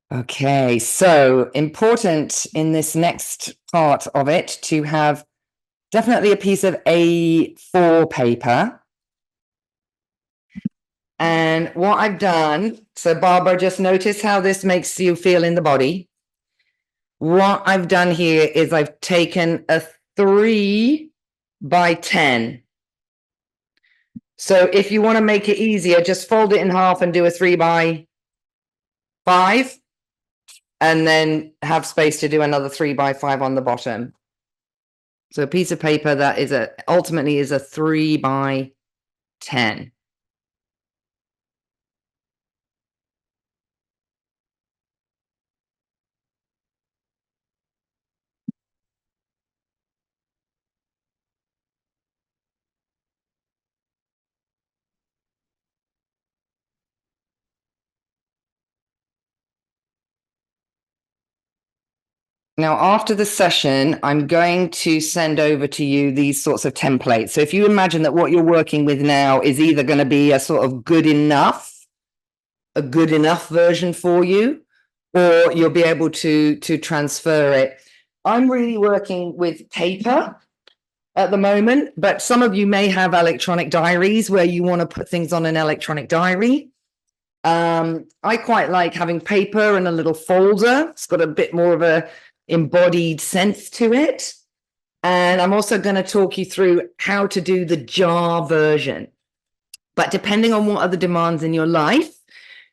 Okay, so important in this next part of it to have definitely a piece of A4 paper. And what I've done, so Barbara, just notice how this makes you feel in the body. What I've done here is I've taken a 3 by 10. So if you want to make it easier, just fold it in half and do a 3 by 5, and then have space to do another 3 by 5 on the bottom. So a piece of paper that is ultimately is a 3 by 10. Now, after the session, I'm going to send over to you these sorts of templates. So if you imagine that what you're working with now is either going to be a sort of a good enough version for you, or you'll be able to transfer it. I'm really working with paper at the moment, but some of you may have electronic diaries where you want to put things on an electronic diary. I quite like having paper and a little folder. It's got a bit more of a embodied sense to it. And I'm also going to talk you through how to do the jar version. But depending on what are the demands in your life,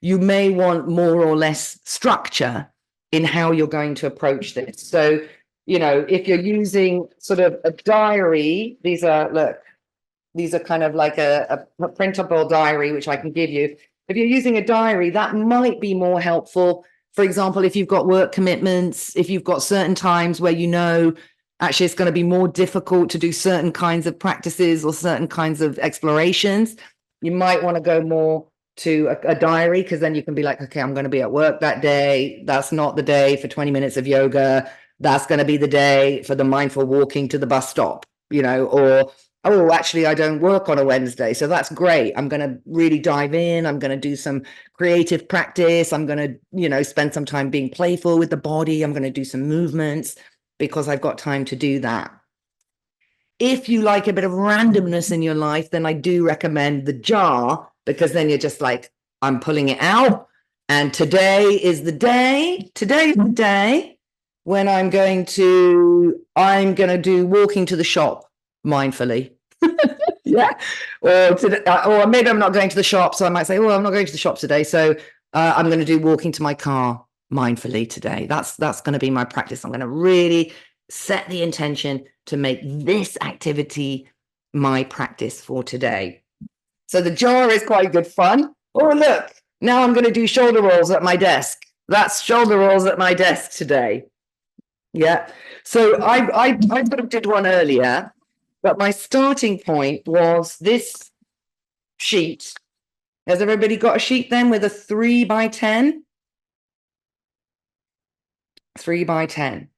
you may want more or less structure in how you're going to approach this. So, you know, if you're using sort of a diary, these are kind of like a printable diary, which I can give you. If you're using a diary, that might be more helpful. For example, if you've got work commitments, if you've got certain times where you know actually it's going to be more difficult to do certain kinds of practices or certain kinds of explorations, you might want to go more to a diary, because then you can be like, okay, I'm going to be at work that day. That's not the day for 20 minutes of yoga. That's going to be the day for the mindful walking to the bus stop, you know, or oh, actually, I don't work on a Wednesday. So that's great. I'm going to really dive in. I'm going to do some creative practice. I'm going to, you know, spend some time being playful with the body. I'm going to do some movements because I've got time to do that. If you like a bit of randomness in your life, then I do recommend the jar, because then you're just like, I'm pulling it out. And today is the day when I'm going to do walking to the shop mindfully. Yeah. Or maybe I'm not going to the shop. So I might say, oh, I'm not going to the shop today. So I'm going to do walking to my car mindfully today. That's going to be my practice. I'm going to really set the intention to make this activity my practice for today. So the jar is quite good fun. Oh, look, now I'm going to do shoulder rolls at my desk. That's shoulder rolls at my desk today. Yeah. So I sort of did one earlier, but my starting point was this sheet. Has everybody got a sheet then with a 3 by 10? 3 by 10.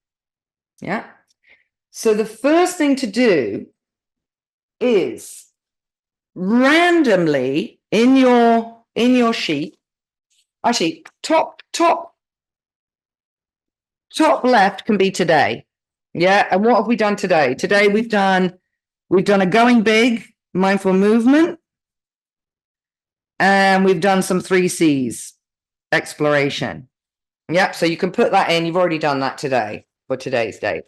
Yeah. So the first thing to do is randomly in your sheet, actually top left can be today. Yeah. And what have we done today? Today we've done a going big mindful movement, and we've done some 3Cs exploration. Yep. So you can put that in. You've already done that today for today's date.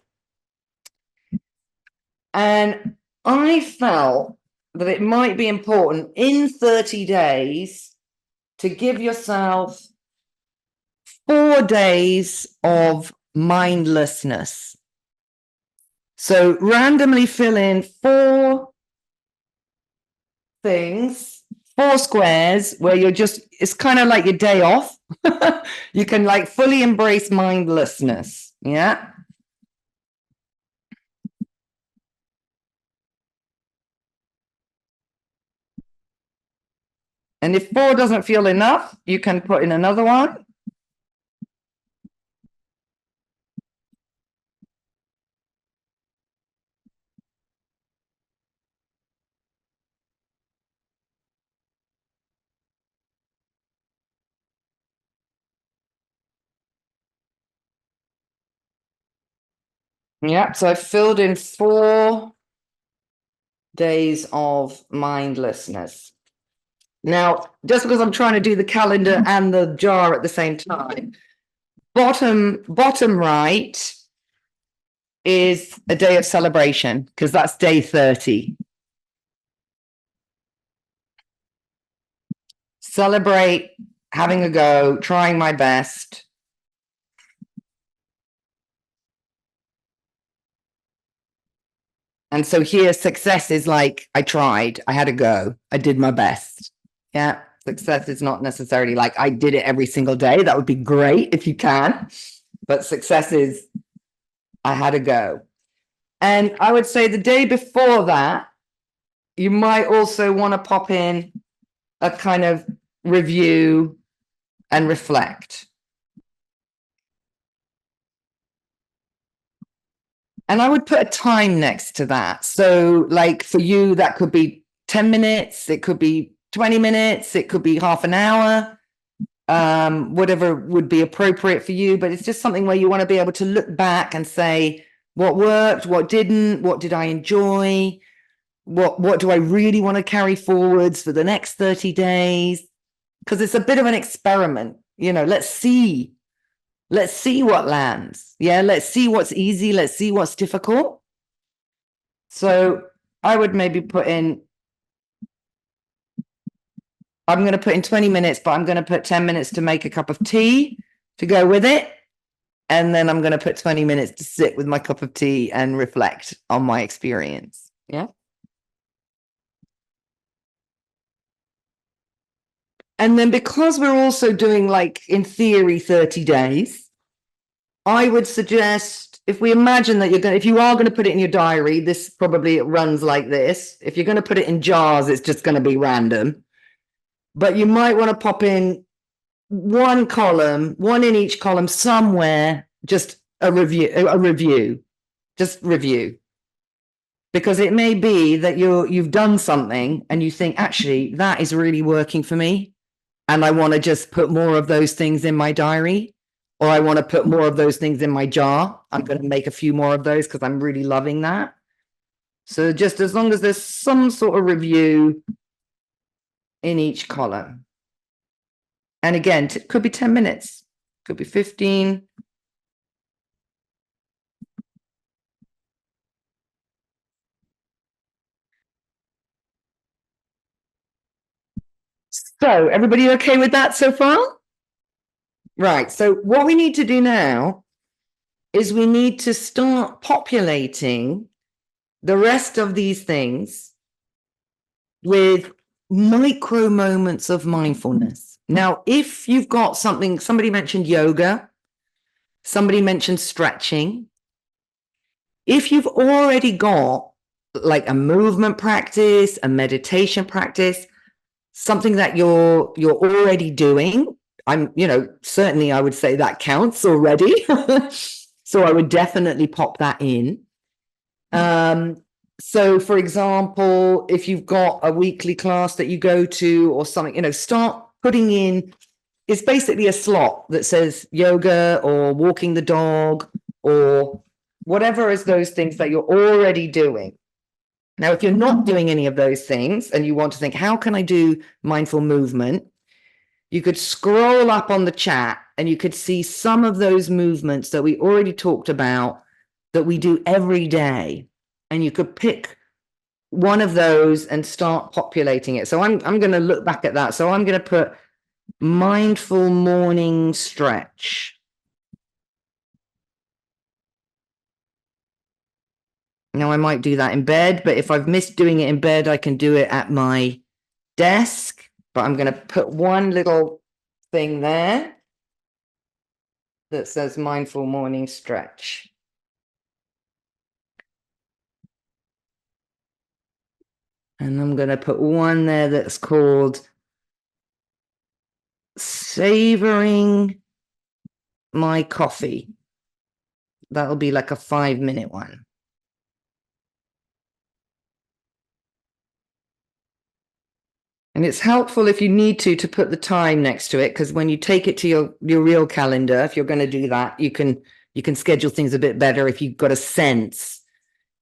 And I felt that it might be important in 30 days to give yourself 4 days of mindlessness. So randomly fill in 4 things, 4 squares where you're just, it's kind of like your day off. You can like fully embrace mindlessness. Yeah. And if 4 doesn't feel enough, you can put in another one. Yeah, so I filled in 4 days of mindlessness. Now, just because I'm trying to do the calendar and the jar at the same time, bottom right is a day of celebration because that's day 30. Celebrate having a go, trying my best. And so here, success is like, I tried, I had a go, I did my best. Yeah. Success is not necessarily like I did it every single day. That would be great if you can. But success is I had a go. And I would say the day before that, you might also want to pop in a kind of review and reflect. And I would put a time next to that. So, like for you, that could be 10 minutes, it could be 20 minutes, it could be half an hour, whatever would be appropriate for you. But it's just something where you want to be able to look back and say, what worked, what didn't, what did I enjoy? What do I really want to carry forwards for the next 30 days? Because it's a bit of an experiment. Let's see what lands. Yeah, let's see what's easy. Let's see what's difficult. So I would maybe I'm going to put in 20 minutes, but I'm going to put 10 minutes to make a cup of tea to go with it. And then I'm going to put 20 minutes to sit with my cup of tea and reflect on my experience. Yeah. And then because we're also doing, like, in theory, 30 days, I would suggest if we imagine that if you are going to put it in your diary, this probably runs like this. If you're going to put it in jars, it's just going to be random. But you might want to pop in one in each column somewhere, just a review, just review. Because it may be that you've done something and you think, actually, that is really working for me. And I want to just put more of those things in my diary, or I want to put more of those things in my jar. I'm going to make a few more of those because I'm really loving that. So just as long as there's some sort of review in each column. And again, it could be 10 minutes, could be 15. So everybody okay with that so far? Right. So what we need to do now is we need to start populating the rest of these things with micro moments of mindfulness. Now, if you've got somebody mentioned yoga, somebody mentioned stretching. If you've already got like a movement practice, a meditation practice, something that you're already doing, certainly I would say that counts already. So I would definitely pop that in. So for example, if you've got a weekly class that you go to or something, start putting in, it's basically a slot that says yoga or walking the dog or whatever is those things that you're already doing. Now, if you're not doing any of those things and you want to think, how can I do mindful movement? You could scroll up on the chat and you could see some of those movements that we already talked about that we do every day. And you could pick one of those and start populating it. So I'm going to look back at that. So I'm going to put mindful morning stretch. Now I might do that in bed, but if I've missed doing it in bed, I can do it at my desk. But I'm going to put one little thing there that says mindful morning stretch. And I'm going to put one there that's called savoring my coffee. That'll be like a 5-minute one. And it's helpful if you need to put the time next to it, because when you take it to your real calendar, if you're going to do that, you can you can schedule things a bit better if you've got a sense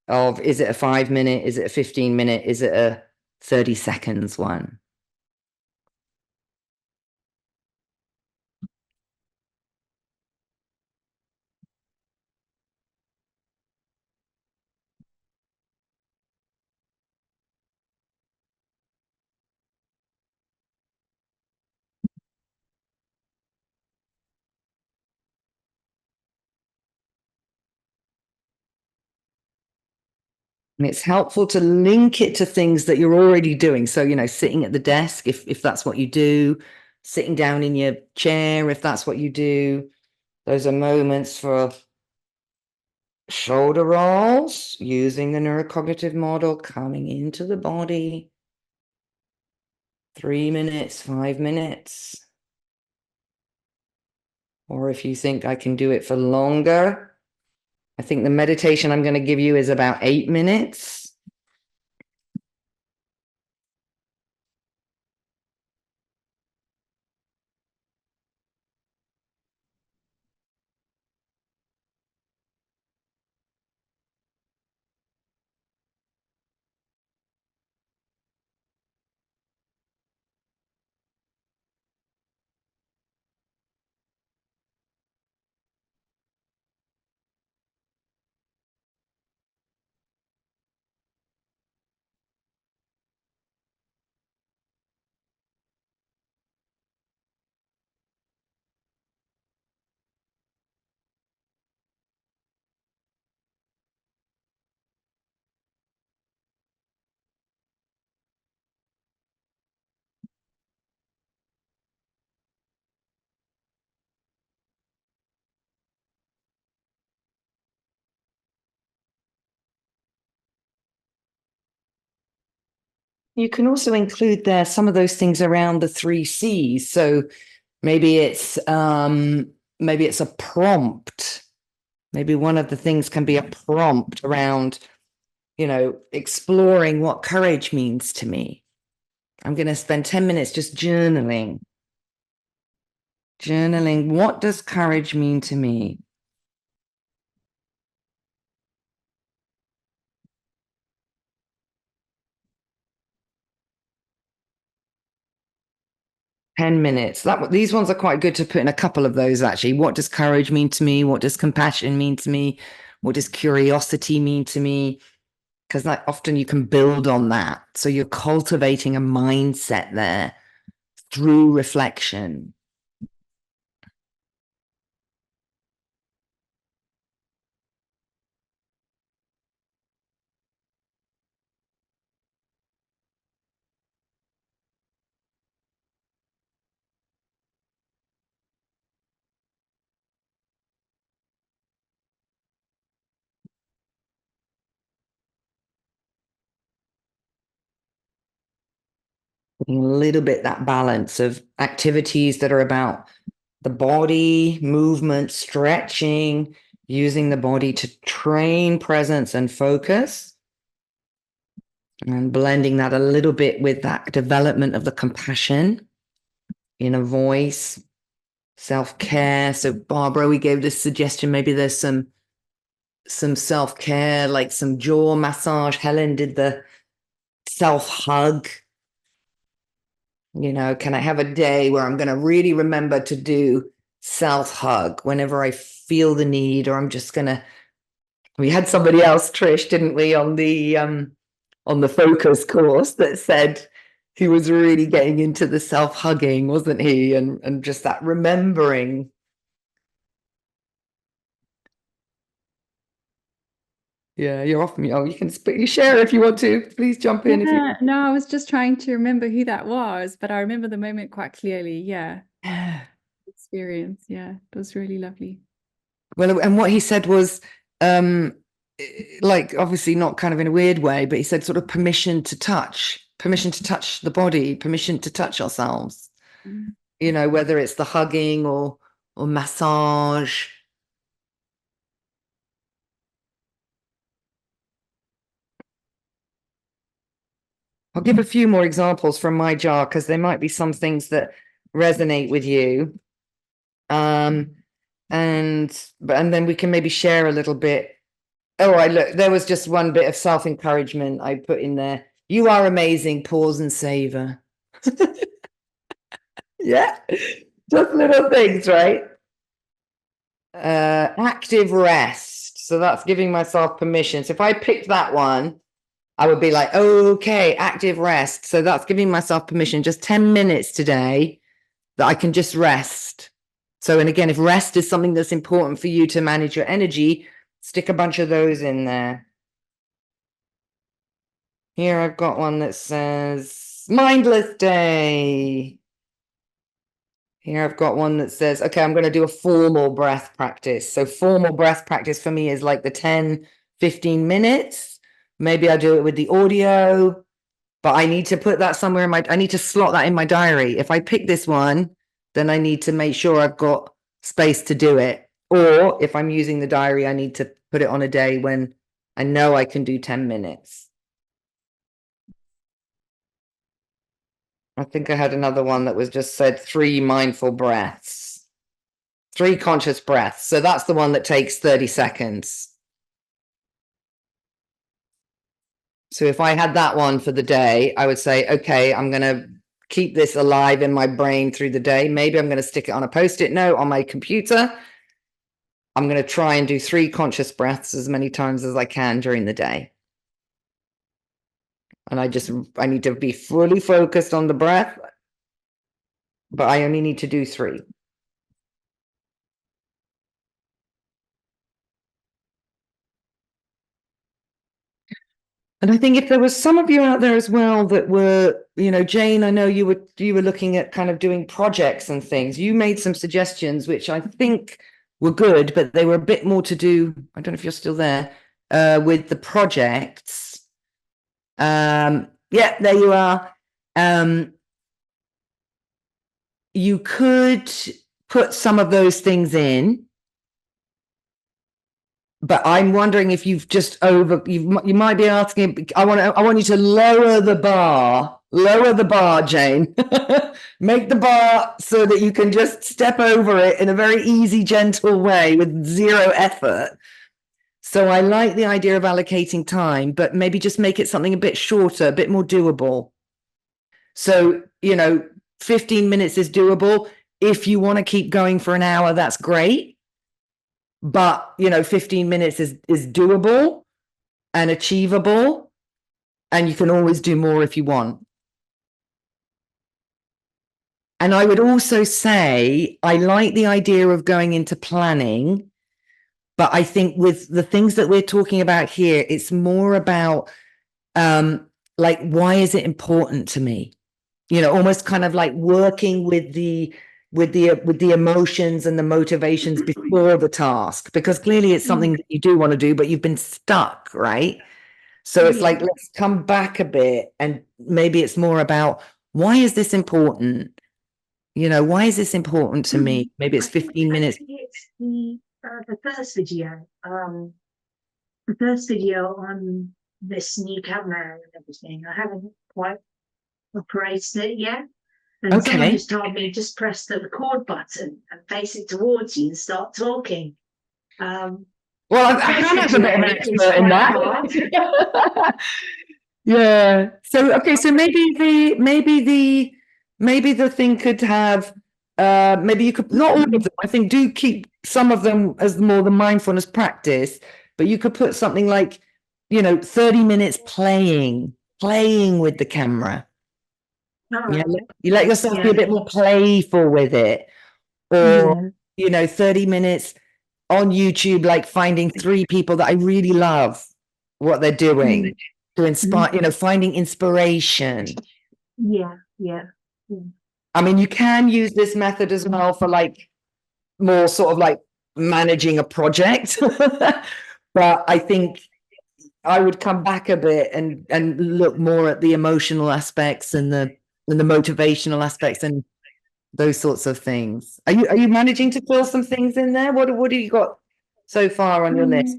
of, is it a 5 minute, is it a 15 minute, is it a 30 seconds one? And it's helpful to link it to things that you're already doing. So, sitting at the desk, if that's what you do, sitting down in your chair, if that's what you do. Those are moments for shoulder rolls, using the neurocognitive model, coming into the body. 3 minutes, 5 minutes. Or if you think I can do it for longer, I think the meditation I'm going to give you is about 8 minutes. You can also include there some of those things around the 3 C's. So maybe it's a prompt. Maybe one of the things can be a prompt around, exploring what courage means to me. I'm going to spend 10 minutes just journaling. Journaling, what does courage mean to me? $10. These ones are quite good to put in a couple of those, actually. What does courage mean to me? What does compassion mean to me? What does curiosity mean to me? Because often you can build on that. So you're cultivating a mindset there through reflection. A little bit that balance of activities that are about the body, movement, stretching, using the body to train presence and focus, and blending that a little bit with that development of the compassion, inner voice, self-care. So Barbara, we gave this suggestion, maybe there's some self-care, like some jaw massage. Helen did the self-hug. Can I have a day where I'm going to really remember to do self-hug whenever I feel the need, or I'm just going to, we had somebody else, Trish, didn't we, on the focus course that said he was really getting into the self-hugging, wasn't he? And just that remembering. Yeah, you're off me. Oh, you can you share if you want to. Please jump in. Yeah, no, I was just trying to remember who that was, but I remember the moment quite clearly. Yeah. Experience. Yeah, it was really lovely. Well, and what he said was, like, obviously not kind of in a weird way, but he said sort of permission to touch the body, permission to touch ourselves. Whether it's the hugging or massage. I'll give a few more examples from my jar because there might be some things that resonate with you. and then we can maybe share a little bit. Oh, look, there was just one bit of self-encouragement I put in there. You are amazing, pause and savor. Yeah, just little things, right? Active rest. So that's giving myself permission. So if I picked that one, I would be like, okay, active rest. So that's giving myself permission, just 10 minutes today that I can just rest. So, and again, if rest is something that's important for you to manage your energy, stick a bunch of those in there. Here I've got one that says mindless day. Here I've got one that says, okay, I'm going to do a formal breath practice. So formal breath practice for me is like the 10, 15 minutes. Maybe I do it with the audio, but I need to put that somewhere in I need to slot that in my diary. If I pick this one, then I need to make sure I've got space to do it. Or if I'm using the diary, I need to put it on a day when I know I can do 10 minutes. I think I had another one that was just said 3 mindful breaths, 3 conscious breaths. So that's the one that takes 30 seconds. So if I had that one for the day, I would say, okay, I'm going to keep this alive in my brain through the day. Maybe I'm going to stick it on a Post-it note on my computer. I'm going to try and do 3 conscious breaths as many times as I can during the day. And I need to be fully focused on the breath, but I only need to do 3. And I think if there was some of you out there as well that were, Jane, I know you were looking at kind of doing projects and things. You made some suggestions, which I think were good, but they were a bit more to do. I don't know if you're still there, with the projects. Yeah, there you are. You could put some of those things in, but I'm wondering if you've just you might be asking, I want you to lower the bar, Jane. Make the bar so that you can just step over it in a very easy, gentle way with 0 effort. So I like the idea of allocating time, but maybe just make it something a bit shorter, a bit more doable. So, 15 minutes is doable. If you want to keep going for an hour, that's great. But, 15 minutes is doable and achievable. And you can always do more if you want. And I would also say, I like the idea of going into planning, but I think with the things that we're talking about here, it's more about, like, why is it important to me? Almost kind of like working with the emotions and the motivations before the task, because clearly it's something that you do want to do, but you've been stuck, right? So it's like, let's come back a bit, and maybe it's more about, why is this important? Why is this important to me? Maybe it's 15 minutes. It's the first video. The first video on this new camera and everything. I haven't quite operated it yet. And someone just told me, just press the record button and face it towards you and start talking. Well, I kind of a bit of an expert in that. Yeah. So, okay. So maybe the thing could have, maybe you could, not all of them, I think, do keep some of them as more the mindfulness practice, but you could put something like, 30 minutes playing with the camera. You let yourself be a bit more playful with it, or 30 minutes on YouTube, like finding 3 people that I really love what they're doing to inspire, finding inspiration. Yeah. I mean, you can use this method as well for like more sort of like managing a project, but I think I would come back a bit and look more at the emotional aspects and the motivational aspects and those sorts of things. Are you managing to fill some things in there? What have you got so far on your list?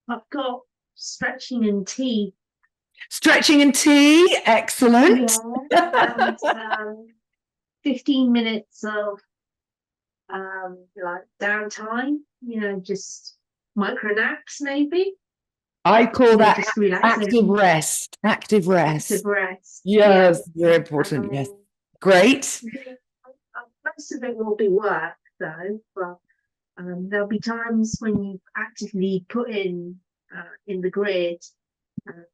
I've got stretching and tea. Stretching and tea, excellent. Yeah, and 15 minutes of like downtime, just micro naps maybe. I call that Just active relaxation, rest. Active rest. active rest. Yeah. Yes, very important. Yes. Great. Yeah, most of it will be work though, but there'll be times when you actively put in the grid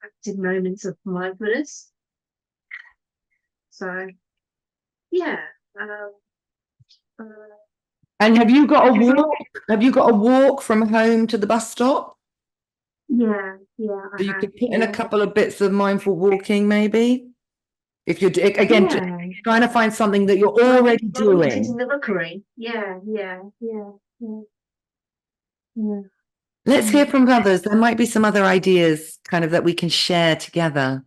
active moments of mindfulness. So yeah. Uh, And have you got a walk? Have you got a walk from home to the bus stop? yeah, So you have, could put in a couple of bits of mindful walking, maybe. If you're again yeah. trying to find something that you're already In doing. the rookery. Yeah. Let's hear from others. There might be some other ideas kind of that we can share together.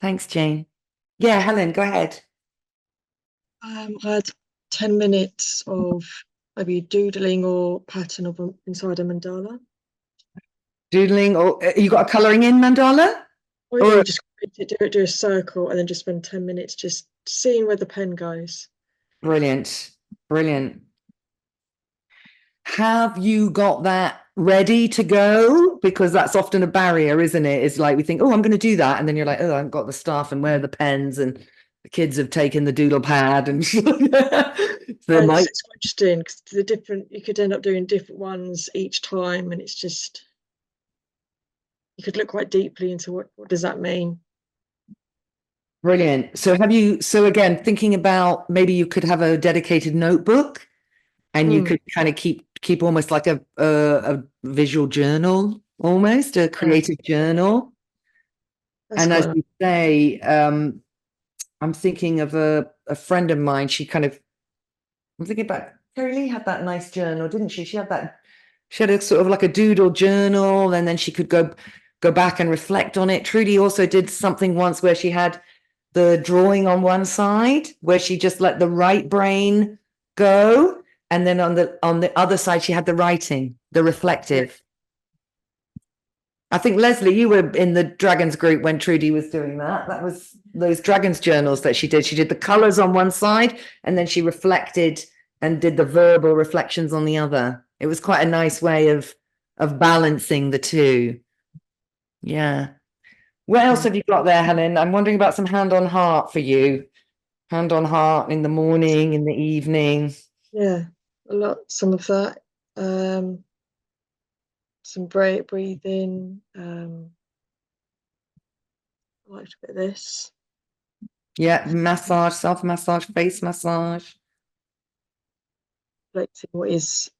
Thanks, Jane. Yeah, Helen, go ahead. I had 10 minutes of maybe doodling or pattern of inside a mandala. Doodling, or you got a colouring in mandala? Or you just do a circle and then just spend 10 minutes just seeing where the pen goes. Brilliant, brilliant. Have you got that ready to go? Because that's often a barrier, isn't it? It's like we think, oh, I'm going to do that. And then you're like, oh, I haven't got the stuff and where are the pens? And the kids have taken the doodle pad. And so It's quite interesting because you could end up doing different ones each time. And it's just, you could look quite deeply into what does that mean? Brilliant. So again, thinking about maybe you could have a dedicated notebook and you could kind of keep almost like a visual journal, almost a creative journal. That's and as you say, I'm thinking of a friend of mine. I'm thinking about Carrie Lee had that nice journal, didn't she? She had a sort of like a doodle journal, and then she could go back and reflect on it. Trudy also did something once where she had the drawing on one side, where she just let the right brain go, and then on the other side she had the writing, the reflective. I think, Leslie, you were in the Dragons group when Trudy was doing that. That was those Dragons journals that she did. She did the colors on one side and then she reflected and did the verbal reflections on the other. It was quite a nice way of balancing the two. Yeah. What else have you got there, Helen? I'm wondering about some hand on heart for you. Hand on heart in the morning, in the evening. Yeah, some of that. Some breathing. I liked a bit of this. Yeah, massage, self-massage, face massage. Reflecting what is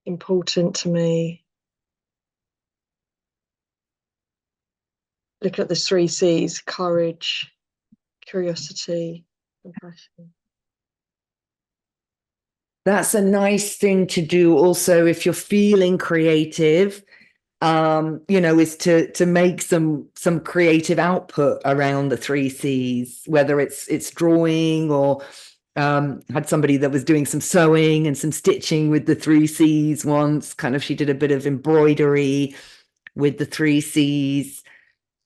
important to me. Looking at the 3 C's: courage, curiosity, compassion. That's a nice thing to do also if you're feeling creative, is to make some creative output around the 3 C's, whether it's drawing or had somebody that was doing some sewing and some stitching with the 3 C's once. She did a bit of embroidery with the 3 C's.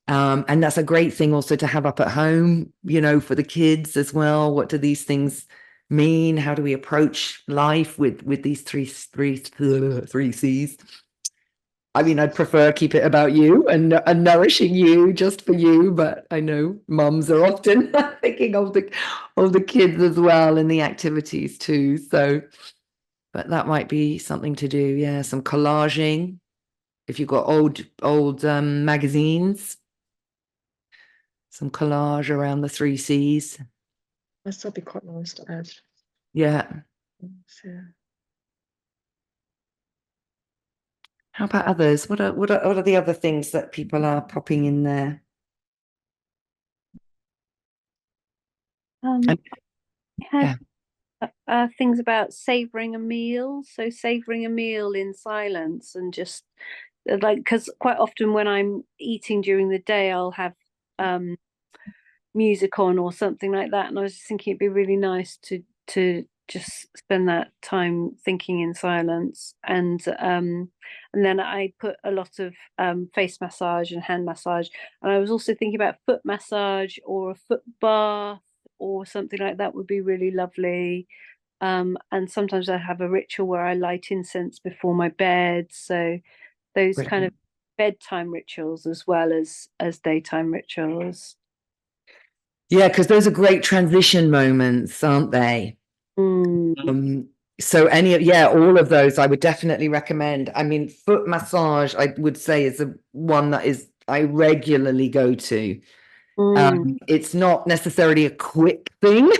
And that's a great thing also to have up at home, for the kids as well. What do these things mean? How do we approach life with these three C's? I mean, I'd prefer keep it about you and nourishing you just for you, but I know mums are often thinking of the kids as well and the activities too. So, but that might be something to do. Yeah, some collaging. If you've got old magazines, some collage around the 3 C's. That'd be quite nice to add. Yeah. Yeah. How about others? What are the other things that people are popping in there? Things about savoring a meal. So savoring a meal in silence and just because quite often when I'm eating during the day, I'll have music on or something like that. And I was just thinking it'd be really nice to just spend that time thinking in silence. And then I put a lot of face massage and hand massage. And I was also thinking about foot massage or a foot bath or something like that would be really lovely. And sometimes I have a ritual where I light incense before my bed. So those kind of bedtime rituals as well as daytime rituals. Yeah, because those are great transition moments, aren't they? So all of those I would definitely recommend. I mean, foot massage, I would say, is the one that I regularly go to. It's not necessarily a quick thing.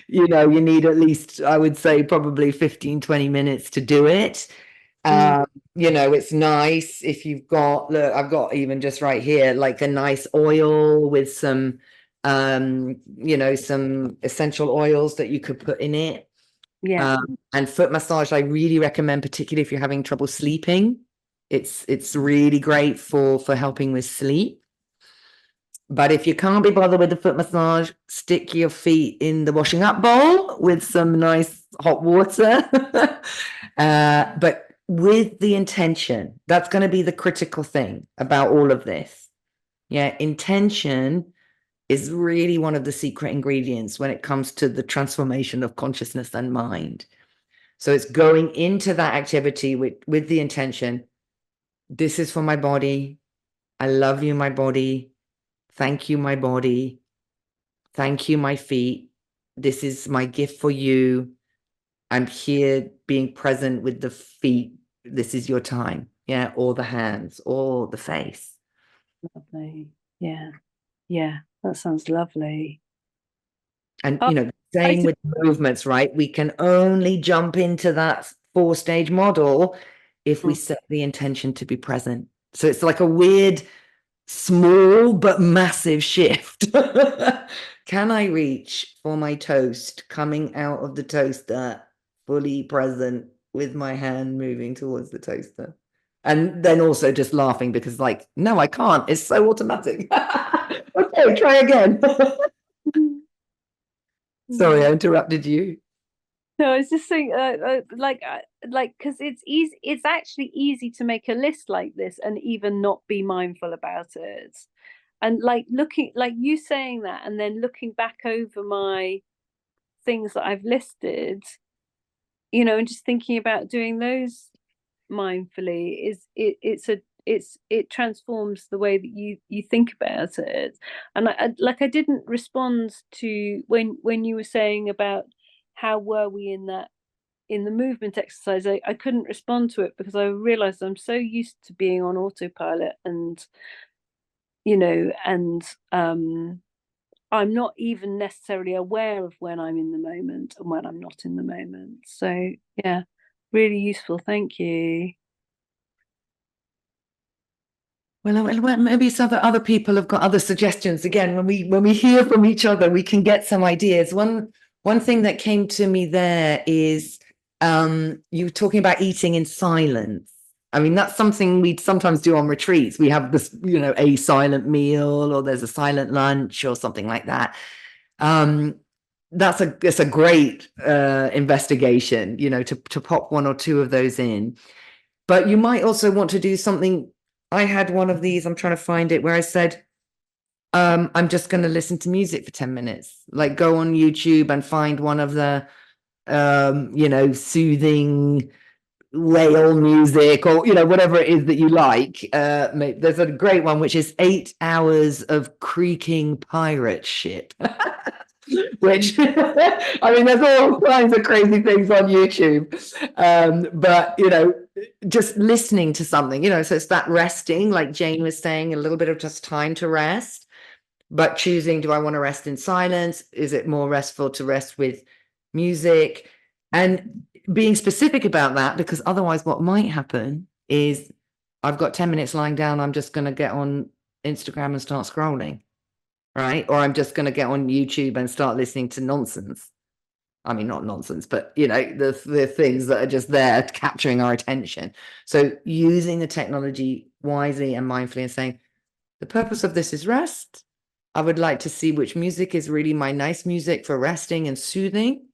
You know, you need at least, I would say, probably 15-20 minutes to do it. You know, it's nice if you've got, look, I've got even just right here, like a nice oil with some, you know, some essential oils that you could put in it. Yeah. And foot massage, I really recommend, particularly if you're having trouble sleeping. It's really great for helping with sleep. But if you can't be bothered with the foot massage, stick your feet in the washing up bowl with some nice hot water. But with the intention, that's going to be the critical thing about all of this. Yeah, intention is really one of the secret ingredients when it comes to the transformation of consciousness and mind. So it's going into that activity with the intention, this is for my body. I love you, my body. Thank you, my body. Thank you, my feet. This is my gift for you. I'm here being present with the feet. This is your time. Yeah. Or the hands or the face. Lovely. Yeah. Yeah. That sounds lovely. And, you know, same with movements, right? We can only jump into that 4-stage model if we set the intention to be present. So it's like a weird, small but massive shift. Can I reach for my toast coming out of the toaster, fully present with my hand moving towards the toaster? And then also just laughing because, like, no, I can't. It's so automatic. Okay, try again. Sorry, I interrupted you. No, I was just saying, like, because it's easy. It's actually easy to make a list like this and even not be mindful about it. And like looking, like you saying that, and then looking back over my things that I've listed, you know, and just thinking about doing those mindfully it transforms the way that you think about it. And I didn't respond to when you were saying about how were we in the movement exercise. I couldn't respond to it because I realized I'm so used to being on autopilot, and you know, and I'm not even necessarily aware of when I'm in the moment and when I'm not in the moment. So yeah, really useful. Thank you. Well, maybe some other people have got other suggestions. Again, when we hear from each other, we can get some ideas. One thing that came to me there is you were talking about eating in silence. I mean, that's something we sometimes do on retreats. We have this, you know, a silent meal, or there's a silent lunch or something like that. It's a great investigation, you know, to pop one or two of those in. But you might also want to do something. I had one of these, I'm trying to find it, where I said, I'm just going to listen to music for 10 minutes. Like, go on YouTube and find one of the, you know, soothing whale music, or, you know, whatever it is that you like. There's a great one, which is 8 hours of creaking pirate ship. Which, I mean, there's all kinds of crazy things on YouTube. But, you know, just listening to something, you know, so it's that resting, like Jane was saying, a little bit of just time to rest, but choosing, do I want to rest in silence? Is it more restful to rest with music? And being specific about that, because otherwise what might happen is I've got 10 minutes lying down, I'm just going to get on Instagram and start scrolling. Right? Or I'm just going to get on YouTube and start listening to nonsense. I mean, not nonsense, but, you know, the things that are just there capturing our attention. So using the technology wisely and mindfully and saying, the purpose of this is rest. I would like to see which music is really my nice music for resting and soothing.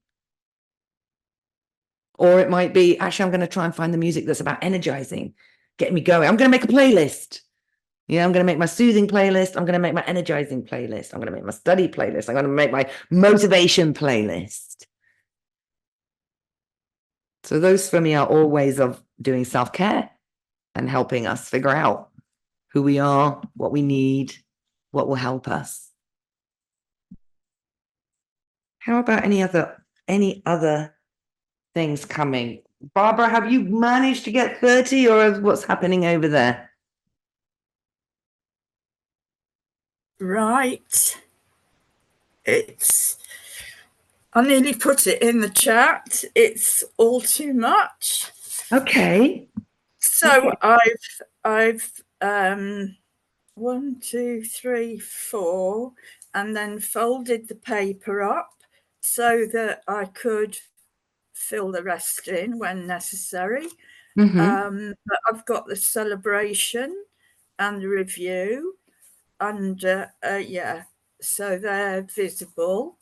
Or it might be, actually, I'm going to try and find the music that's about energizing, get me going. I'm going to make a playlist. Yeah, I'm going to make my soothing playlist. I'm going to make my energizing playlist. I'm going to make my study playlist. I'm going to make my motivation playlist. So those for me are all ways of doing self-care and helping us figure out who we are, what we need, what will help us. How about any other things coming? Barbara, have you managed to get 30, or what's happening over there? Right. I nearly put it in the chat. It's all too much. Okay. So I've 1, 2, 3, 4, and then folded the paper up so that I could fill the rest in when necessary. Mm-hmm. But I've got the celebration and the review, and yeah, so they're visible.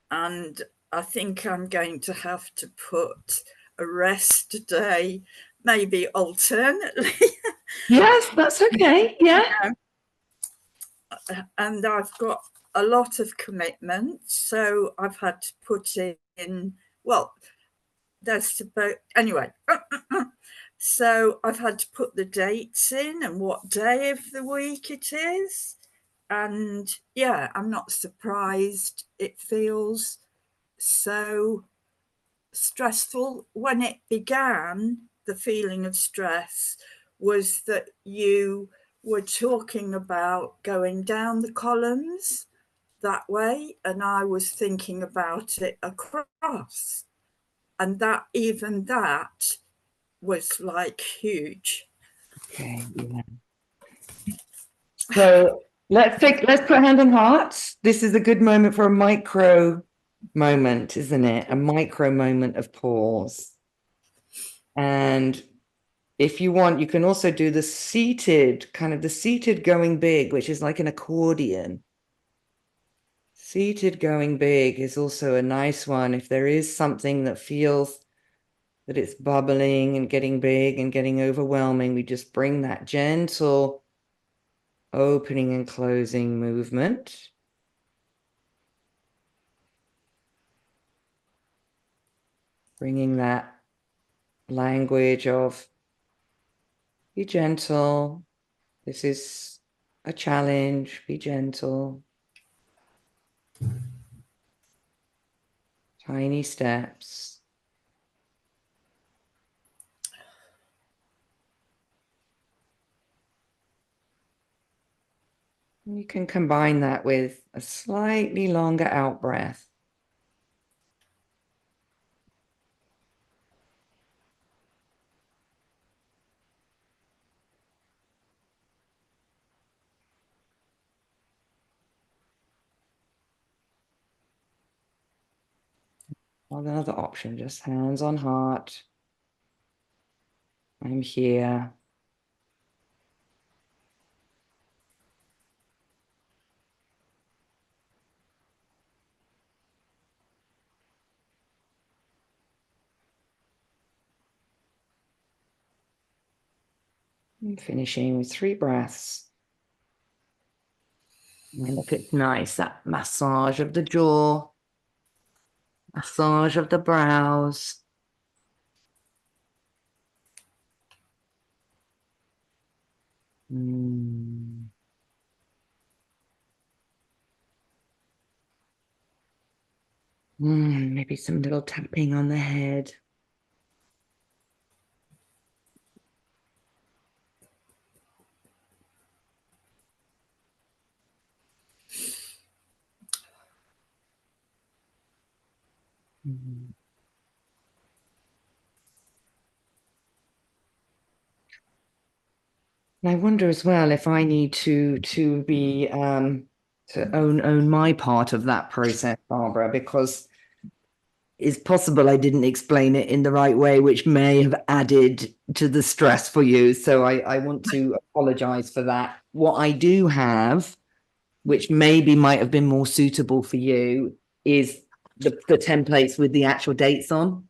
And I think I'm going to have to put a rest day, maybe alternately. Yes, that's okay. Yeah. And I've got a lot of commitments, so I've had to put in, well, there's about, anyway. So I've had to put the dates in and what day of the week it is. And yeah, I'm not surprised it feels so stressful. When it began, the feeling of stress was that you were talking about going down the columns that way, and I was thinking about it across, and that was like huge. Okay. Yeah. So let's put hand on heart. This is a good moment for a micro moment, isn't it? A micro moment of pause. And if you want, you can also do the seated going big, which is like an accordion. Seated going big is also a nice one. If there is something that feels that it's bubbling and getting big and getting overwhelming, we just bring that gentle opening and closing movement. Bringing that language of be gentle. This is a challenge. Be gentle. Tiny steps. You can combine that with a slightly longer out breath. Or another option, just hands on heart. I'm here. And finishing with 3 breaths. And look, it's nice, that massage of the jaw, massage of the brows. Maybe some little tapping on the head. And I wonder as well if I need to be to own my part of that process, Barbara, because it's possible I didn't explain it in the right way, which may have added to the stress for you. So I want to apologize for that. What I do have, which maybe might have been more suitable for you, is the templates with the actual dates on.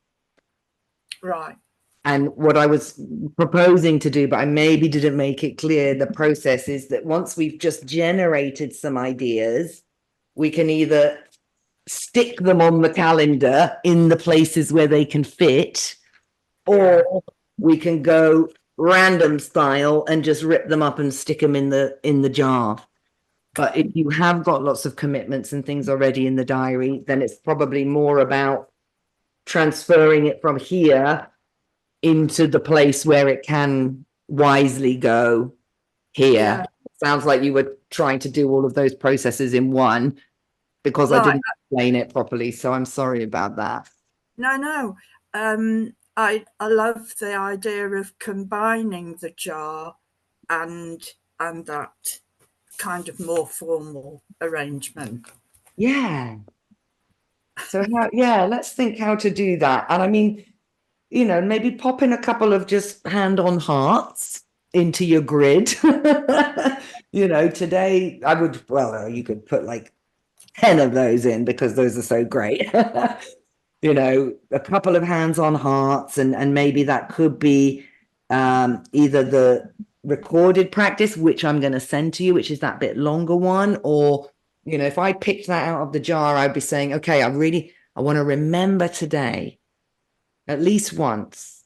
Right. And what I was proposing to do, but I maybe didn't make it clear, the process is that once we've just generated some ideas, we can either stick them on the calendar in the places where they can fit, or we can go random style and just rip them up and stick them in the jar. But if you have got lots of commitments and things already in the diary, then it's probably more about transferring it from here into the place where it can wisely go here. Yeah. Sounds like you were trying to do all of those processes in one, because I Right. didn't explain it properly, so I'm sorry about that. No. I love the idea of combining the jar and that kind of more formal arrangement. Yeah. So let's think how to do that. And I mean, maybe pop in a couple of just hand-on hearts into your grid. Today I would, you could put like 10 of those in, because those are so great. A couple of hands-on hearts, and maybe that could be either the recorded practice, which I'm going to send to you, which is that bit longer one, or if I picked that out of the jar, I'd be saying, okay, I want to remember today at least once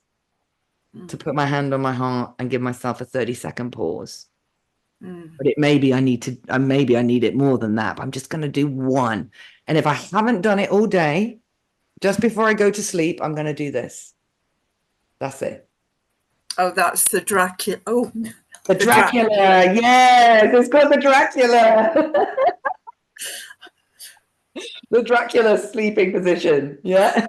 to put my hand on my heart and give myself a 30-second pause. But maybe I need it more than that, but I'm just going to do one. And if I haven't done it all day, just before I go to sleep, I'm going to do this. That's it. Oh, that's the Dracula. Oh, the Dracula. Yes, it's called the Dracula. The Dracula sleeping position. Yeah.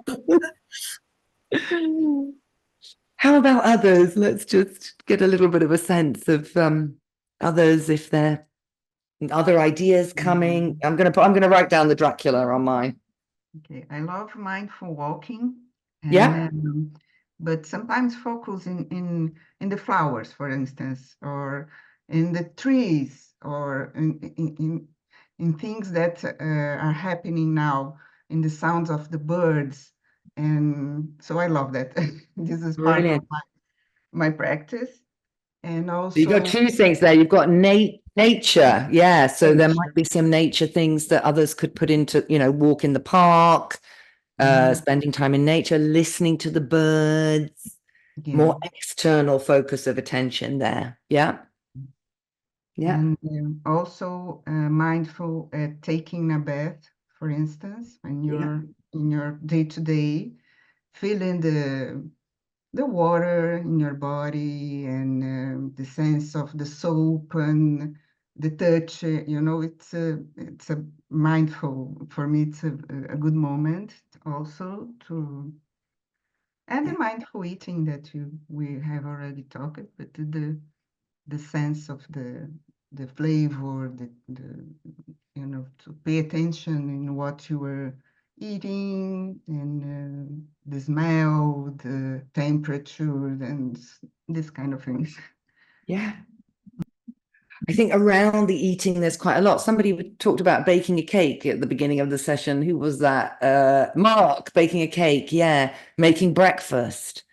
How about others? Let's just get a little bit of a sense of others, if there are other ideas coming. I'm gonna write down the Dracula on mine. Okay, I love mindful walking. And, Yeah. but sometimes focus in the flowers, for instance, or in the trees, or in things that are happening now, in the sounds of the birds. And so I love that. This is part of Brilliant. my practice. And also, You've got two things there. You've got nature. Yeah. So there might be some nature things that others could put into, walk in the park, spending time in nature, listening to the birds, more external focus of attention there. Yeah. Yeah. And also mindful at taking a bath, for instance, when you're in your day-to-day, feeling the water in your body, and the sense of the soap and the touch. It's a mindful, for me, it's a good moment also to, and the mindful eating that we have already talked, but the sense of the flavor, to pay attention in what you were eating, and the smell, the temperature, and this kind of things. Yeah. I think around the eating, there's quite a lot. Somebody talked about baking a cake at the beginning of the session. Who was that? Mark, baking a cake. Yeah. Making breakfast.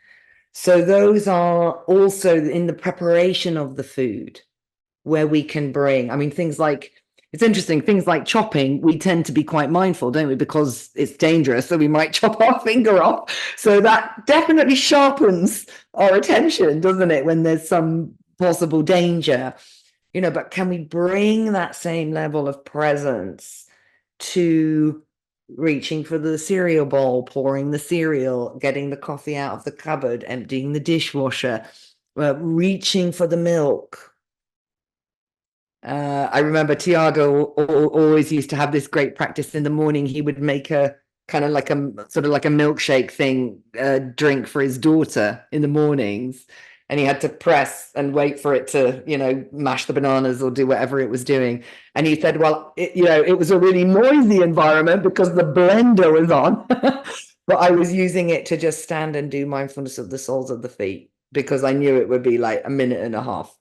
So those are also in the preparation of the food, where we can bring, things like, it's interesting, things like chopping, we tend to be quite mindful, don't we? Because it's dangerous, so we might chop our finger off. So that definitely sharpens our attention, doesn't it? When there's some possible danger, but can we bring that same level of presence to reaching for the cereal bowl, pouring the cereal, getting the coffee out of the cupboard, emptying the dishwasher, reaching for the milk? I remember Tiago always used to have this great practice in the morning. He would make a kind of like a sort of like a milkshake thing, drink for his daughter in the mornings. And he had to press and wait for it to, mash the bananas or do whatever it was doing. And he said, well, it was a really noisy environment because the blender was on, but I was using it to just stand and do mindfulness of the soles of the feet, because I knew it would be like a minute and a half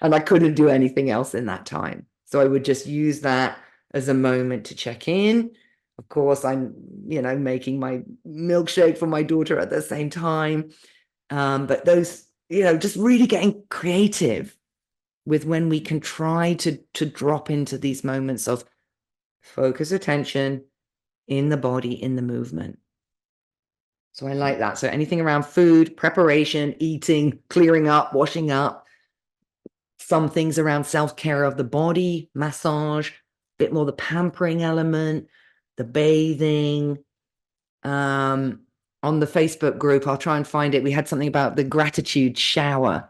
and I couldn't do anything else in that time. So I would just use that as a moment to check in. Of course, I'm, making my milkshake for my daughter at the same time. But those, just really getting creative with when we can try to drop into these moments of focus attention, in the body, in the movement. So I like that. So anything around food, preparation, eating, clearing up, washing up, some things around self-care of the body, massage, a bit more the pampering element, the bathing. On the Facebook group, I'll try and find it. We had something about the gratitude shower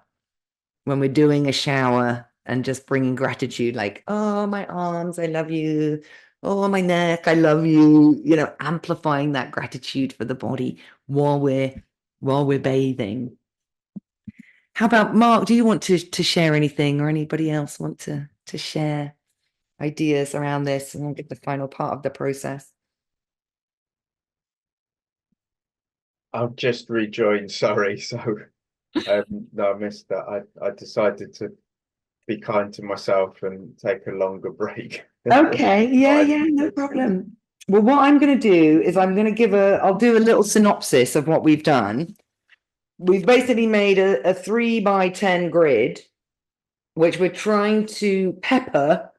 when we're doing a shower and just bringing gratitude, like, oh, my arms, I love you. Oh, my neck, I love you. You know, amplifying that gratitude for the body while we're bathing. How about Mark? Do you want to share anything, or anybody else want to share ideas around this? And we'll get the final part of the process. I've just rejoined, sorry. So no, I missed that. I decided to be kind to myself and take a longer break. Okay, yeah, no problem. Well, what I'm going to do is I'll do a little synopsis of what we've done. We've basically made a 3x10 grid, which we're trying to pepper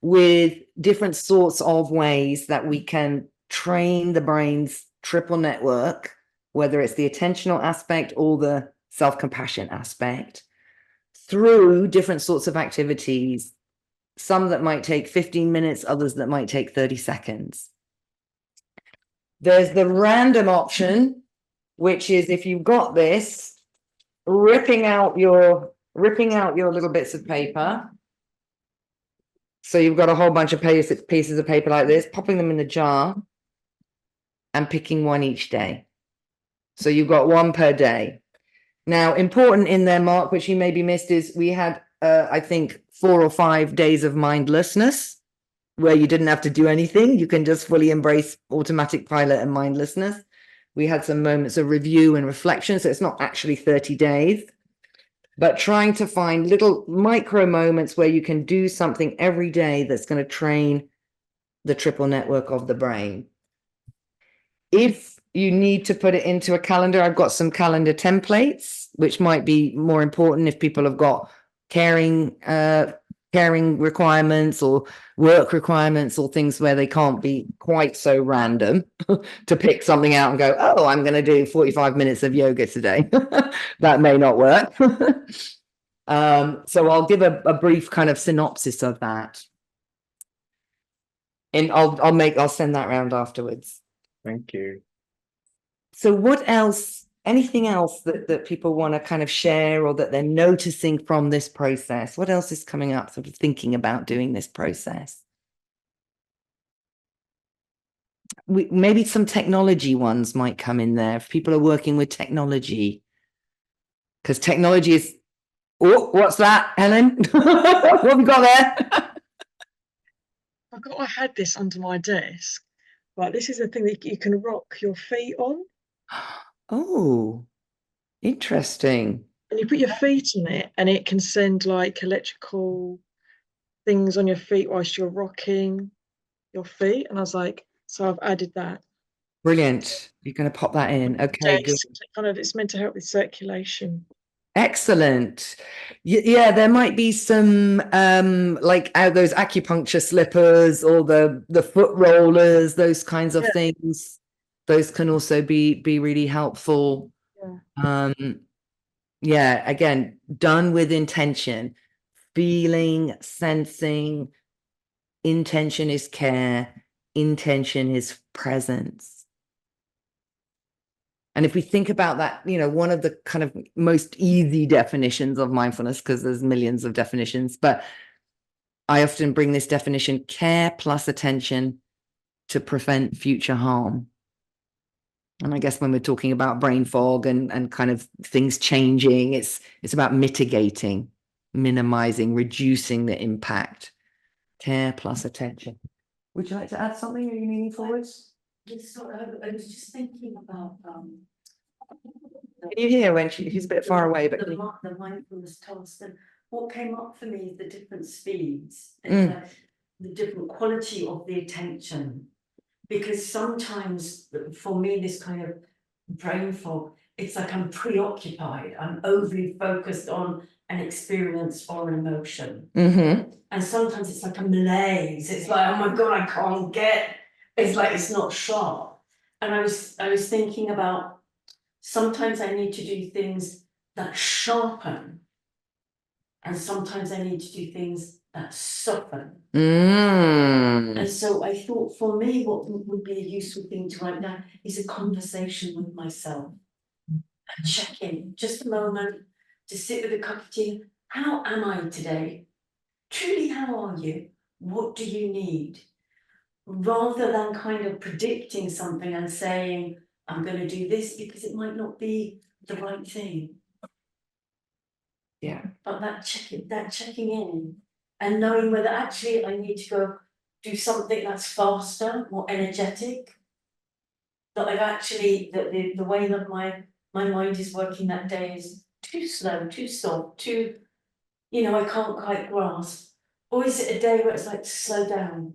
with different sorts of ways that we can train the brain's triple network, whether it's the attentional aspect or the self-compassion aspect, through different sorts of activities, some that might take 15 minutes, others that might take 30 seconds. There's the random option, which is, if you've got this, ripping out your little bits of paper. So you've got a whole bunch of pieces of paper like this, popping them in the jar and picking one each day. So you've got one per day. Now, important in there, Mark, which you maybe missed, is we had, I think, 4 or 5 days of mindlessness, where you didn't have to do anything. You can just fully embrace automatic pilot and mindlessness. We had some moments of review and reflection, so it's not actually 30 days, but trying to find little micro moments where you can do something every day that's going to train the triple network of the brain. If you need to put it into a calendar, I've got some calendar templates, which might be more important if people have got caring requirements or work requirements, or things where they can't be quite so random to pick something out and go, oh, I'm going to do 45 minutes of yoga today. That may not work. So I'll give a brief kind of synopsis of that. And I'll send that round afterwards. Thank you. So what else, anything else that people want to kind of share, or that they're noticing from this process? What else is coming up, sort of thinking about doing this process? Maybe some technology ones might come in there, if people are working with technology. Because technology is, oh, what's that, Helen? What have we got there? I had this under my desk, but this is the thing that you can rock your feet on. Oh, interesting. And you put your feet on it, and it can send like electrical things on your feet whilst you're rocking your feet. And I was like, so I've added that. Brilliant. You're going to pop that in. Okay, good. It's meant to help with circulation. Excellent. Yeah, there might be some like those acupuncture slippers, or the foot rollers, those kinds of things. Those can also be really helpful. Yeah, again, done with intention, feeling, sensing. Intention is care, intention is presence. And if we think about that, you know, one of the kind of most easy definitions of mindfulness, because there's millions of definitions, but I often bring this definition: care plus attention to prevent future harm. And I guess when we're talking about brain fog and kind of things changing, it's about mitigating, minimizing, reducing the impact. Care plus attention. Would you like to add something? Are you leaning forwards? Yes, I was just thinking about Can you hear when she's a bit far away? But the mindfulness task, and what came up for me is the different speeds and the different quality of the attention. Because sometimes for me, this kind of brain fog, it's like I'm preoccupied, I'm overly focused on an experience or an emotion. And sometimes it's like a malaise. It's like, oh my God, I can't get It's like it's not sharp. And I was thinking about sometimes I need to do things that sharpen, and sometimes I need to do things that soften. And so I thought for me, what would be a useful thing to write down is a conversation with myself. A check in, just a moment to sit with a cup of tea. How am I today? Truly, how are you? What do you need? Rather than kind of predicting something and saying, I'm going to do this, because it might not be the right thing. Yeah. But that checking in and knowing whether actually I need to go do something that's faster, more energetic. That I've actually, that the way that my mind is working that day is too slow, too soft, too, I can't quite grasp. Or is it a day where it's like, slow down?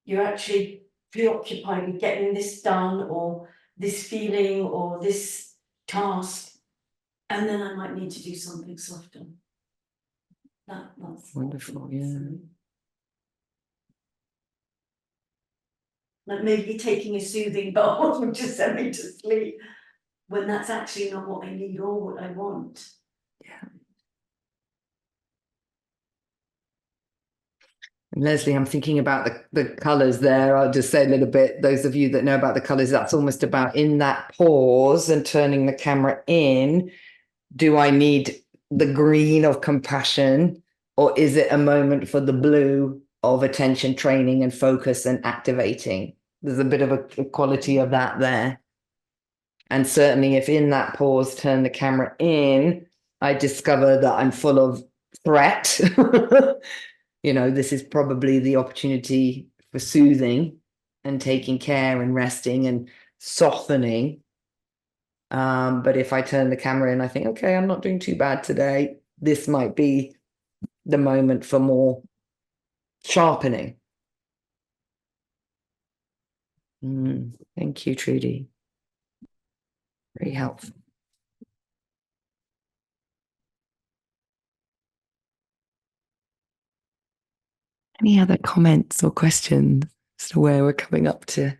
You're actually preoccupied with getting this done or this feeling or this task. And then I might need to do something softer. That's Wonderful, yeah. Like maybe taking a soothing bath would just send me to sleep when that's actually not what I need or what I want. Yeah. And Leslie, I'm thinking about the colours there. I'll just say a little bit, those of you that know about the colours, that's almost about in that pause and turning the camera in. Do I need the green of compassion, or is it a moment for the blue of attention training and focus and activating? There's a bit of a quality of that there. And certainly if in that pause, turn the camera in, I discover that I'm full of threat. This is probably the opportunity for soothing and taking care and resting and softening. But if I turn the camera in, I think, okay, I'm not doing too bad today. This might be the moment for more sharpening. Thank you, Trudy. Very helpful. Any other comments or questions as to where we're coming up to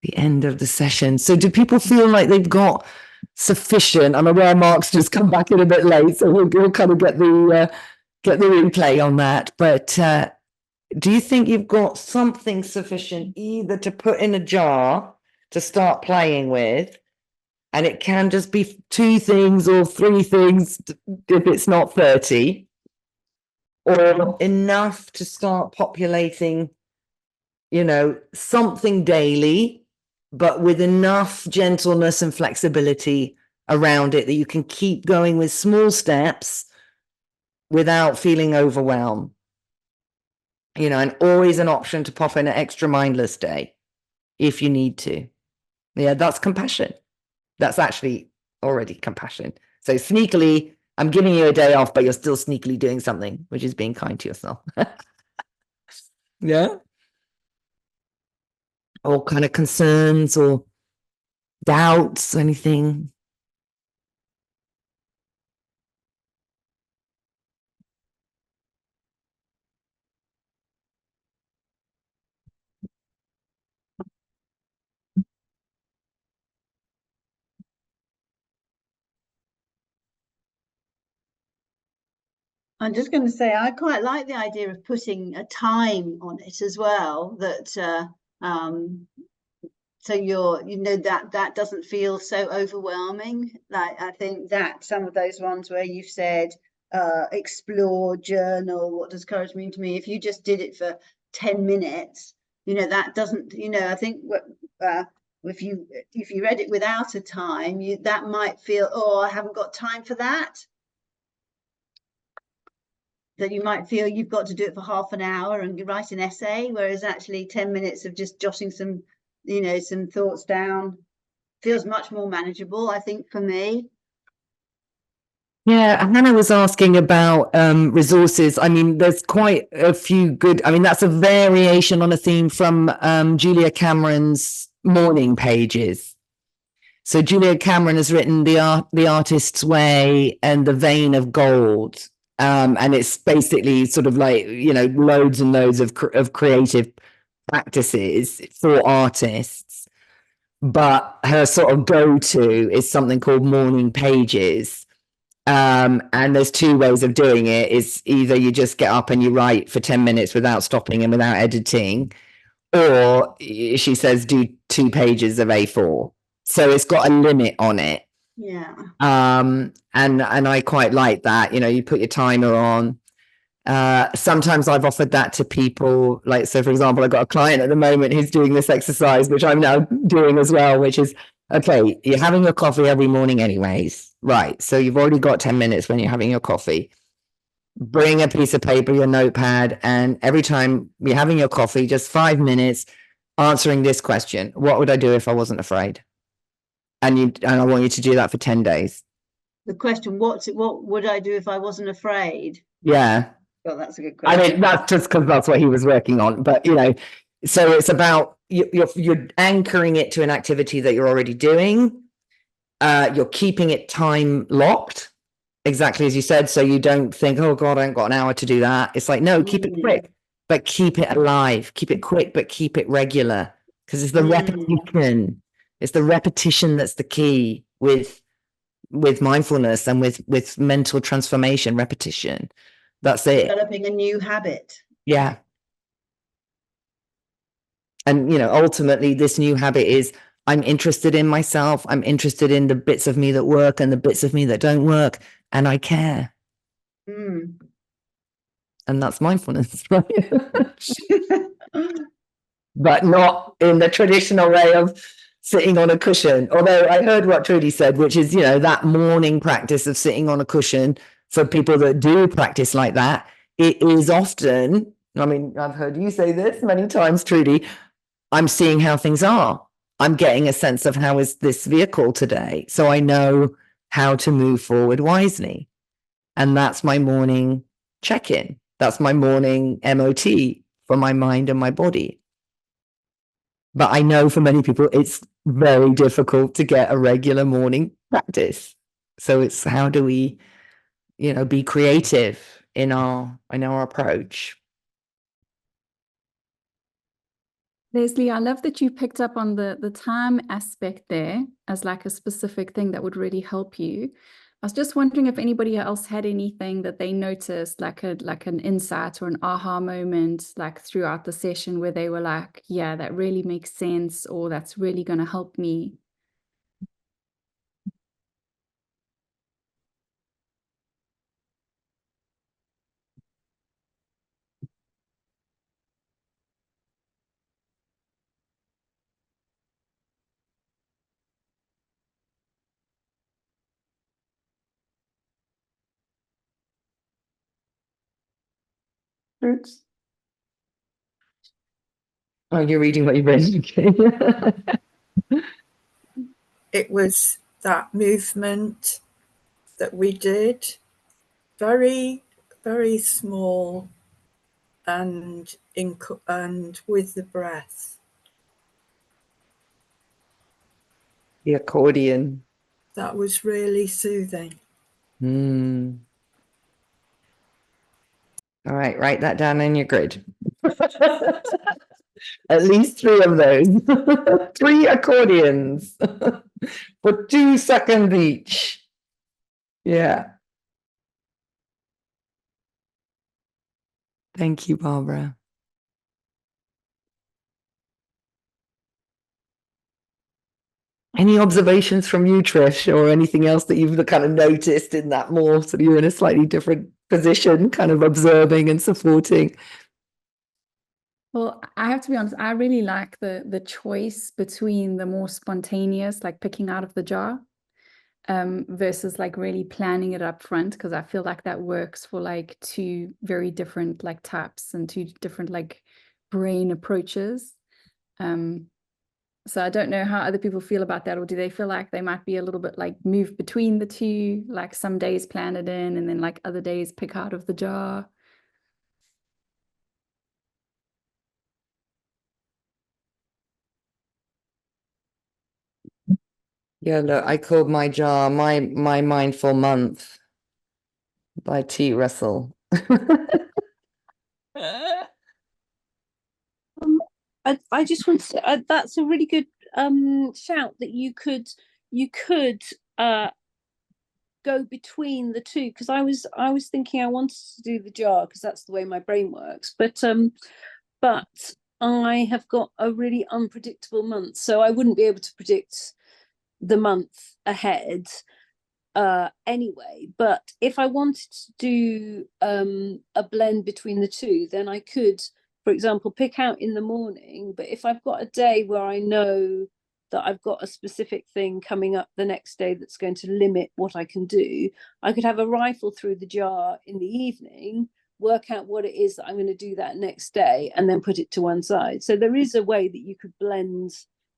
the end of the session? So do people feel like they've got sufficient? I'm aware Mark's just come back in a bit late, so we'll kind of get the replay on that. But do you think you've got something sufficient either to put in a jar to start playing with, and it can just be 2 things or 3 things if it's not 30, or enough to start populating, something daily, but with enough gentleness and flexibility around it that you can keep going with small steps without feeling overwhelmed? And always an option to pop in an extra mindless day if you need to. Yeah, that's compassion. That's actually already compassion. So sneakily, I'm giving you a day off, but you're still sneakily doing something, which is being kind to yourself. Yeah. All kind of concerns or doubts, anything? I'm just going to say I quite like the idea of putting a time on it as well, that so that doesn't feel so overwhelming. Like I think that some of those ones where you've said explore, journal, what does courage mean to me, if you just did it for 10 minutes, that doesn't, I think if you read it without a time, that might feel, oh, I haven't got time for that. That you might feel you've got to do it for half an hour and write an essay, whereas actually 10 minutes of just jotting some thoughts down feels much more manageable, I think, for me. Yeah, Hannah was asking about resources. I mean, there's quite a few good, that's a variation on a theme from Julia Cameron's morning pages. So Julia Cameron has written The Artist's Way and The Vein of Gold. And it's basically sort of like, you know, loads and loads of creative practices for artists. But her sort of go-to is something called morning pages. And there's two ways of doing it. Is either you just get up and you write for 10 minutes without stopping and without editing, or she says do 2 pages of A4. So it's got a limit on it. Yeah. And I quite like that. You know, you put your timer on. Sometimes I've offered that to people, like, so for example, I've got a client at the moment who's doing this exercise, which I'm now doing as well, which is, okay, you're having your coffee every morning anyways, right? So you've already got 10 minutes when you're having your coffee. Bring a piece of paper, your notepad, and every time you're having your coffee, just 5 minutes answering this question: what would I do if I wasn't afraid? And I want you to do that for 10 days. The question, what would I do if I wasn't afraid? Yeah. Well, that's a good question. I mean, that's just because that's what he was working on. But, you know, so it's about you're anchoring it to an activity that you're already doing. You're keeping it time locked, exactly as you said. So you don't think, oh God, I ain't got an hour to do that. It's like, no, keep it quick, but keep it alive. Keep it quick, but keep it regular. Because it's the repetition. It's the repetition that's the key with mindfulness and with mental transformation. Repetition. That's it. Developing a new habit. Yeah. And, you know, ultimately this new habit is I'm interested in myself. I'm interested in the bits of me that work and the bits of me that don't work. And I care. And that's mindfulness, right? But not in the traditional way of sitting on a cushion. Although I heard what Trudy said, which is, you know, that morning practice of sitting on a cushion for people that do practice like that. It is often, I mean, I've heard you say this many times, Trudy, I'm seeing how things are. I'm getting a sense of how is this vehicle today. So I know how to move forward wisely. And that's my morning check-in. That's my morning MOT for my mind and my body. But I know for many people, it's very difficult to get a regular morning practice. So it's how do we, you know, be creative in our approach. Leslie, I love that you picked up on the time aspect there as like a specific thing that would really help you. I was just wondering if anybody else had anything that they noticed, like an insight or an aha moment, like throughout the session where they were like, yeah, that really makes sense, or that's really going to help me. Oops. Oh, you're reading what you've read. Okay. It was that movement that we did, very, very small and with the breath. The accordion. That was really soothing. All right, write that down in your grid. At least 3 of those. 3 accordions for 2 seconds each. Yeah. Thank you, Barbara. Any observations from you, Trish, or anything else that you've kind of noticed in that more, so you're in a slightly different position, kind of observing and supporting? Well, I have to be honest, I really like the choice between the more spontaneous, like picking out of the jar, versus like really planning it up front, because I feel like that works for like 2 very different like types and 2 different like brain approaches. So I don't know how other people feel about that, or do they feel like they might be a little bit like move between the 2, like some days plan it in and then like other days pick out of the jar? Yeah, look, I called my jar my mindful month. by T. Russell. I just want to that's a really good shout that you could go between the two, because I was thinking I wanted to do the jar because that's the way my brain works, but I have got a really unpredictable month, so I wouldn't be able to predict the month ahead anyway. But if I wanted to do a blend between the two, then I could, for example, pick out in the morning. But if I've got a day where I know that I've got a specific thing coming up the next day that's going to limit what I can do, I could have a rifle through the jar in the evening, work out what it is that I'm going to do that next day, and then put it to one side. So there is a way that you could blend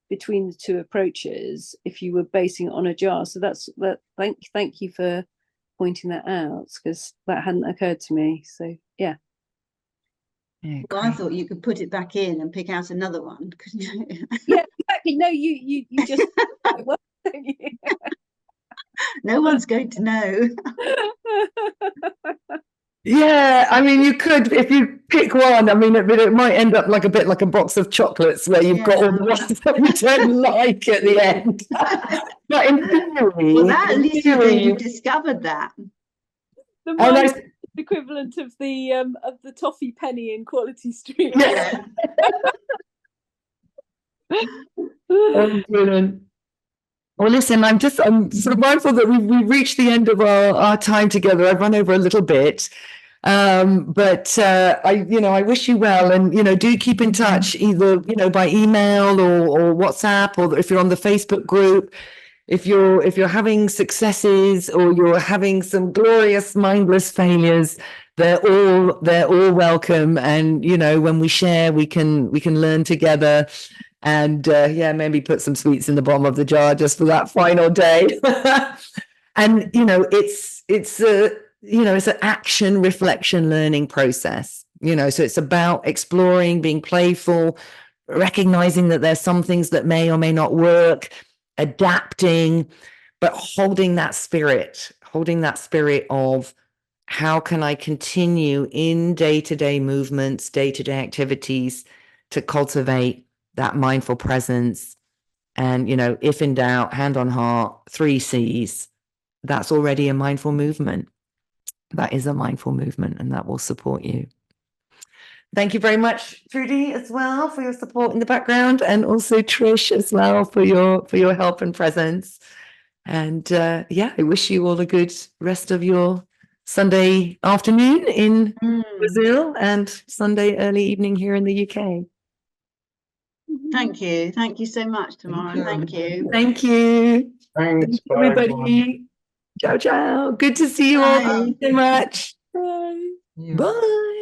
between the two approaches if you were basing it on a jar. So that's that. Thank you for pointing that out, because that hadn't occurred to me. So yeah. Well, I thought you could put it back in and pick out another one, couldn't you? Yeah, exactly. No, you just well, don't you? No one's going to know. Yeah, I mean, you could, if you pick one, I mean, it might end up like a bit like a box of chocolates where you've got all the ones that you don't like at the end. But in theory, Well, that at least you've discovered that. The And I- mine equivalent of the toffee penny in Quality Street. Yeah. Oh, brilliant. Well, listen, I'm sort of mindful that we've reached the end of our time together. I've run over a little bit. But I wish you well, and do keep in touch either by email or WhatsApp, or if you're on the Facebook group. If you're having successes or you're having some glorious mindless failures, they're all welcome. And when we share, we can learn together. And maybe put some sweets in the bottom of the jar just for that final day. And it's an action, reflection, learning process. So it's about exploring, being playful, recognizing that there's some things that may or may not work, adapting, but holding that spirit of how can I continue in day-to-day movements, day-to-day activities to cultivate that mindful presence. And, if in doubt, hand on heart, 3 C's, that's already a mindful movement. That is a mindful movement, and that will support you. Thank you very much, Trudy, as well, for your support in the background, and also Trish as well for your help and presence. And I wish you all a good rest of your Sunday afternoon in Brazil and Sunday early evening here in the UK. Thank you so much, Tamara. Thank you. Thank you. Thanks, everybody. Ciao, ciao. Good to see you all. Thank you so much. Bye. Yeah. Bye.